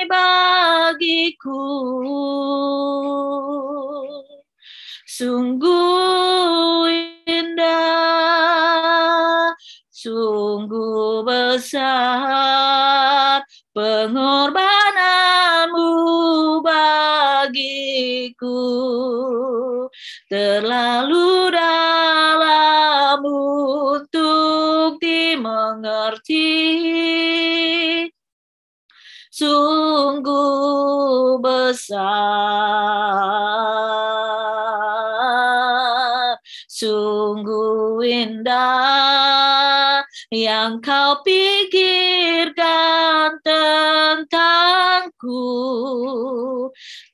bagiku. Sungguh indah, sungguh besar pengorbananmu bagiku, terlalu dalam untuk dimengerti. Sungguh besar, sungguh indah yang Kau pikirkan tentangku,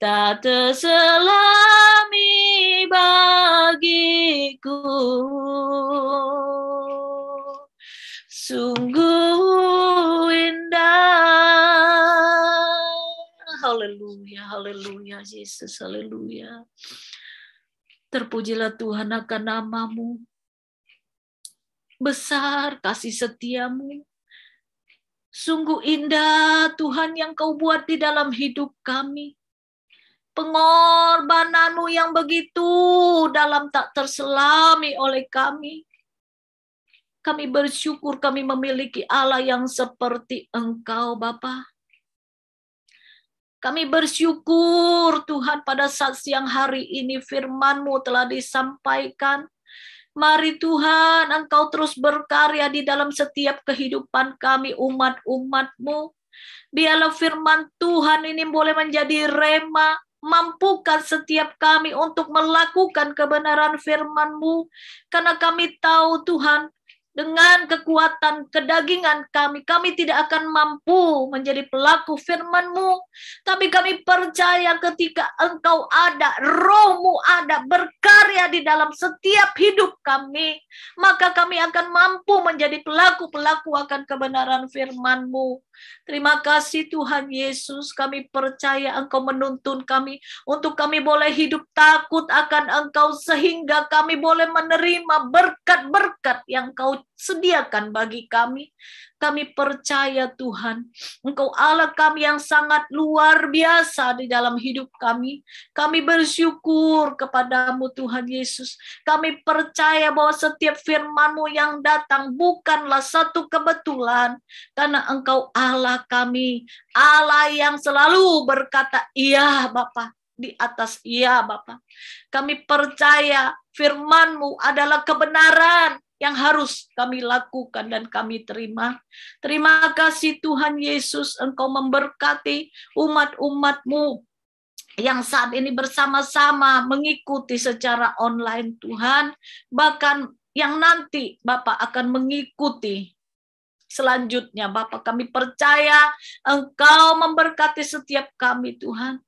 tak terselami bagiku. Sungguh indah. Haleluya, haleluya, Yesus, haleluya. Terpujilah Tuhan akan nama-Mu. Besar kasih setia-Mu. Sungguh indah Tuhan yang Kau buat di dalam hidup kami. Pengorbanan-Mu yang begitu dalam tak terselami oleh kami. Kami bersyukur kami memiliki Allah yang seperti Engkau, Bapa. Kami bersyukur Tuhan pada saat siang hari ini firman-Mu telah disampaikan. Mari Tuhan Engkau terus berkarya di dalam setiap kehidupan kami umat-umat-Mu. Biarlah firman Tuhan ini boleh menjadi rema, mampukan setiap kami untuk melakukan kebenaran firman-Mu. Karena kami tahu Tuhan, dengan kekuatan kedagingan kami tidak akan mampu menjadi pelaku firman-Mu. Tapi kami percaya ketika Engkau ada, Roh-Mu ada, berkarya di dalam setiap hidup kami, maka kami akan mampu menjadi pelaku-pelaku akan kebenaran firman-Mu. Terima kasih Tuhan Yesus, kami percaya Engkau menuntun kami untuk kami boleh hidup takut akan Engkau sehingga kami boleh menerima berkat-berkat yang Kau sediakan bagi kami. Kami percaya Tuhan, Engkau Allah kami yang sangat luar biasa di dalam hidup kami. Kami bersyukur kepadamu Tuhan Yesus. Kami percaya bahwa setiap firman-Mu yang datang bukanlah satu kebetulan. Karena Engkau Allah kami, Allah yang selalu berkata, iya Bapa, di atas iya Bapa. Kami percaya firman-Mu adalah kebenaran yang harus kami lakukan dan kami terima. Terima kasih Tuhan Yesus, Engkau memberkati umat-umat-Mu yang saat ini bersama-sama mengikuti secara online Tuhan. Bahkan yang nanti Bapak akan mengikuti selanjutnya. Bapak kami percaya Engkau memberkati setiap kami Tuhan.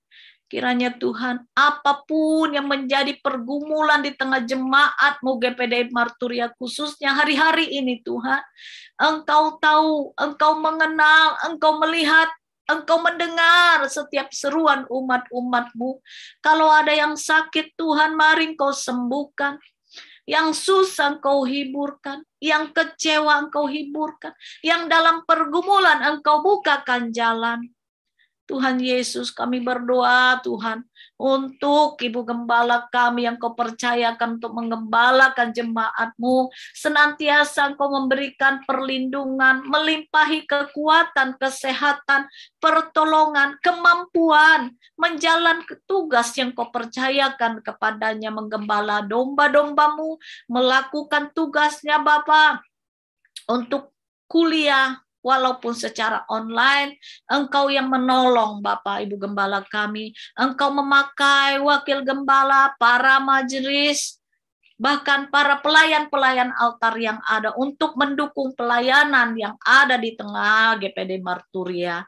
Kiranya Tuhan, apapun yang menjadi pergumulan di tengah jemaat-Mu GPDI Marturia khususnya hari-hari ini Tuhan, Engkau tahu, Engkau mengenal, Engkau melihat, Engkau mendengar setiap seruan umat-umat-Mu. Kalau ada yang sakit Tuhan, mari Engkau sembuhkan. Yang susah Engkau hiburkan, yang kecewa Engkau hiburkan, yang dalam pergumulan Engkau bukakan jalan. Tuhan Yesus, kami berdoa Tuhan untuk Ibu Gembala kami yang Kau percayakan untuk menggembalakan jemaat-Mu. Senantiasa Kau memberikan perlindungan, melimpahi kekuatan, kesehatan, pertolongan, kemampuan, menjalankan tugas yang Kau percayakan kepadanya, menggembala domba-domba-Mu, melakukan tugasnya Bapa untuk kuliah, walaupun secara online. Engkau yang menolong Bapak Ibu Gembala kami. Engkau memakai wakil gembala, para majelis, bahkan para pelayan-pelayan altar yang ada untuk mendukung pelayanan yang ada di tengah GPD Marturia.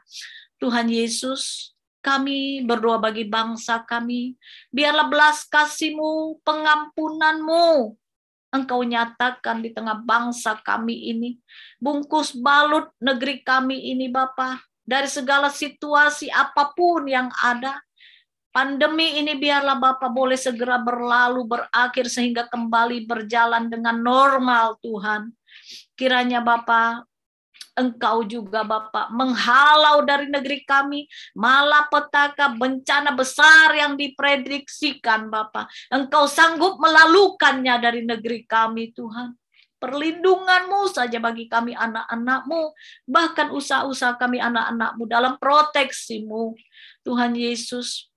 Tuhan Yesus, kami berdoa bagi bangsa kami. Biarlah belas kasih-Mu, pengampunan-Mu, Engkau nyatakan di tengah bangsa kami ini. Bungkus balut negeri kami ini Bapa, dari segala situasi apapun yang ada. Pandemi ini biarlah Bapa boleh segera berlalu, berakhir sehingga kembali berjalan dengan normal Tuhan. Kiranya Bapa, Engkau juga Bapak menghalau dari negeri kami malapetaka, bencana besar yang diprediksikan Bapak. Engkau sanggup melalukannya dari negeri kami Tuhan. Perlindungan-Mu saja bagi kami anak-anak-Mu, bahkan usaha-usaha kami anak-anak-Mu dalam proteksi-Mu. Tuhan Yesus,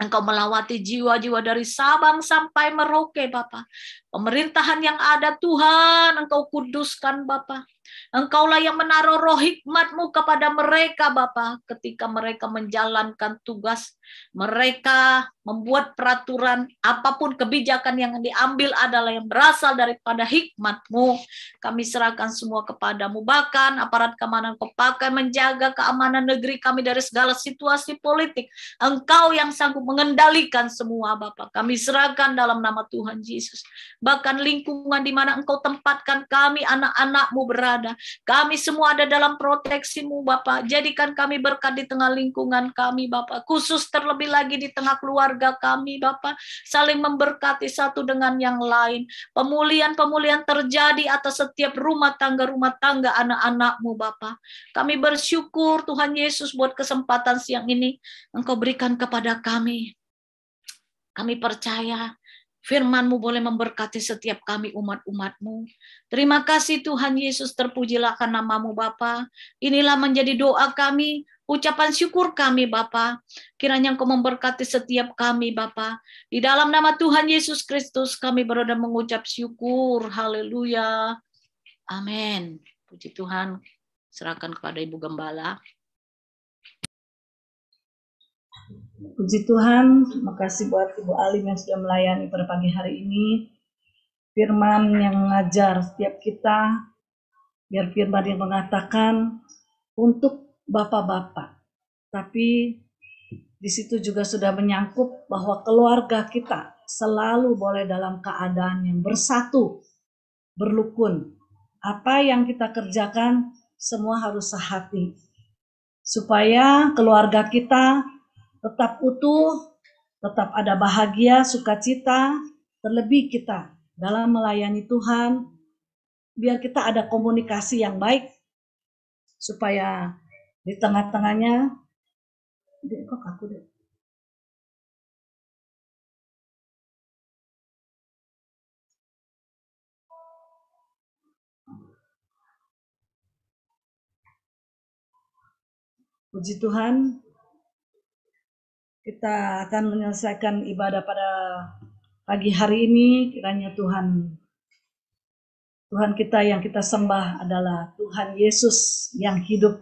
Engkau melawati jiwa-jiwa dari Sabang sampai Merauke Bapak. Pemerintahan yang ada Tuhan, Engkau kuduskan Bapak. Engkaulah yang menaruh roh hikmat-Mu kepada mereka Bapa, ketika mereka menjalankan tugas. Mereka membuat peraturan, apapun kebijakan yang diambil adalah yang berasal daripada hikmat-Mu. Kami serahkan semua kepadamu, bahkan aparat keamanan Kau pakai menjaga keamanan negeri kami dari segala situasi politik. Engkau yang sanggup mengendalikan semua Bapa. Kami serahkan dalam nama Tuhan Yesus. Bahkan lingkungan di mana Engkau tempatkan kami anak-anak-Mu berada, kami semua ada dalam proteksi-Mu Bapa. Jadikan kami berkat di tengah lingkungan kami Bapa, khusus terlebih lagi di tengah keluarga kami Bapa, saling memberkati satu dengan yang lain. Pemulihan-pemulihan terjadi atas setiap rumah tangga anak-anak-Mu Bapa. Kami bersyukur Tuhan Yesus buat kesempatan siang ini Engkau berikan kepada kami. Kami percaya Firman-Mu boleh memberkati setiap kami umat-umat-Mu. Terima kasih Tuhan Yesus, terpujilah akan nama-Mu Bapa. Inilah menjadi doa kami, ucapan syukur kami Bapa. Kiranya Engkau memberkati setiap kami Bapa. Di dalam nama Tuhan Yesus Kristus kami berdoa mengucap syukur. Haleluya. Amin. Puji Tuhan. Serahkan kepada Ibu Gembala. Puji Tuhan, terima kasih buat Ibu Alim yang sudah melayani pada pagi hari ini. Firman yang mengajar setiap kita, biar firman yang mengatakan untuk bapak-bapak. Tapi di situ juga sudah menyangkut bahwa keluarga kita selalu boleh dalam keadaan yang bersatu, berlukun. Apa yang kita kerjakan semua harus sehati. Supaya keluarga kita tetap utuh, tetap ada bahagia, sukacita, terlebih kita dalam melayani Tuhan, biar kita ada komunikasi yang baik, supaya di tengah-tengahnya, kok aku deh. Puji Tuhan, kita akan menyelesaikan ibadah pada pagi hari ini. Kiranya Tuhan kita yang kita sembah adalah Tuhan Yesus yang hidup,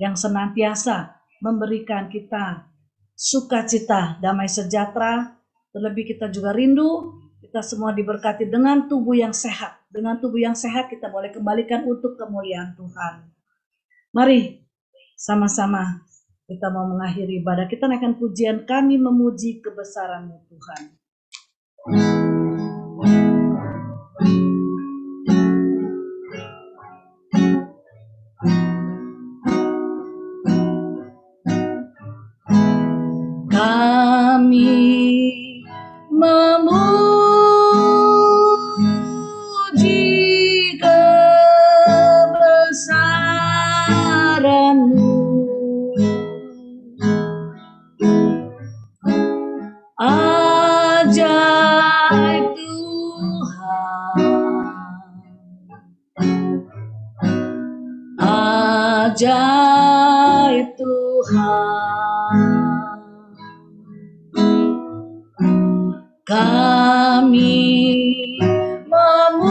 yang senantiasa memberikan kita sukacita, damai sejahtera. Terlebih kita juga rindu, kita semua diberkati dengan tubuh yang sehat. Dengan tubuh yang sehat kita boleh kembalikan untuk kemuliaan Tuhan. Mari sama-sama kita mau mengakhiri ibadah, kita naikkan pujian kami memuji kebesaran-Mu Tuhan. Kami memuji kebesaran-Mu, ajaib Tuhan. Kami memuji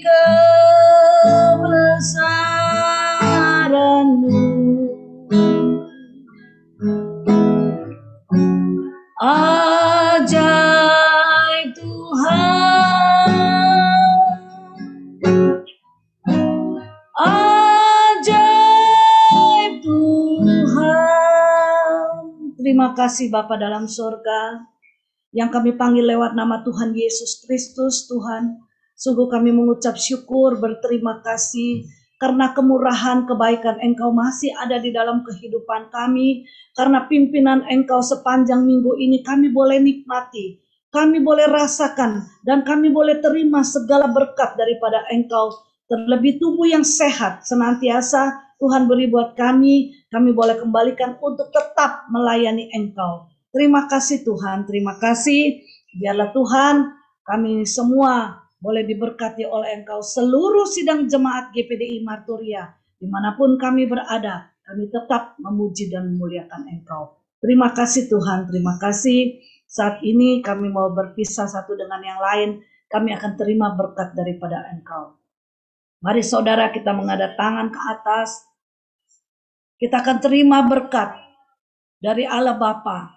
kebesaran-Mu, ajaib Tuhan, ajaib Tuhan. Terima kasih Bapa dalam surga, yang kami panggil lewat nama Tuhan Yesus Kristus. Tuhan, sungguh kami mengucap syukur, berterima kasih karena kemurahan kebaikan Engkau masih ada di dalam kehidupan kami, karena pimpinan Engkau sepanjang minggu ini kami boleh nikmati, kami boleh rasakan, dan kami boleh terima segala berkat daripada Engkau. Terlebih tubuh yang sehat senantiasa Tuhan beri buat kami boleh kembalikan untuk tetap melayani Engkau. Terima kasih Tuhan, terima kasih. Biarlah Tuhan kami semua boleh diberkati oleh Engkau, seluruh sidang jemaat GPDI Marturia, dimanapun kami berada, kami tetap memuji dan memuliakan Engkau. Terima kasih Tuhan, terima kasih. Saat ini kami mau berpisah satu dengan yang lain, kami akan terima berkat daripada Engkau. Mari saudara kita menghadap tangan ke atas, kita akan terima berkat dari Allah Bapa,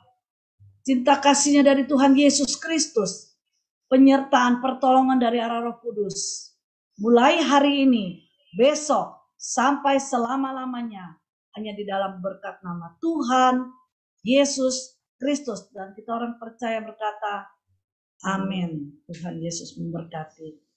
cinta kasihnya dari Tuhan Yesus Kristus, penyertaan pertolongan dari arah Roh Kudus. Mulai hari ini, besok, sampai selama-lamanya, hanya di dalam berkat nama Tuhan Yesus Kristus. Dan kita orang percaya berkata, amin. Tuhan Yesus memberkati.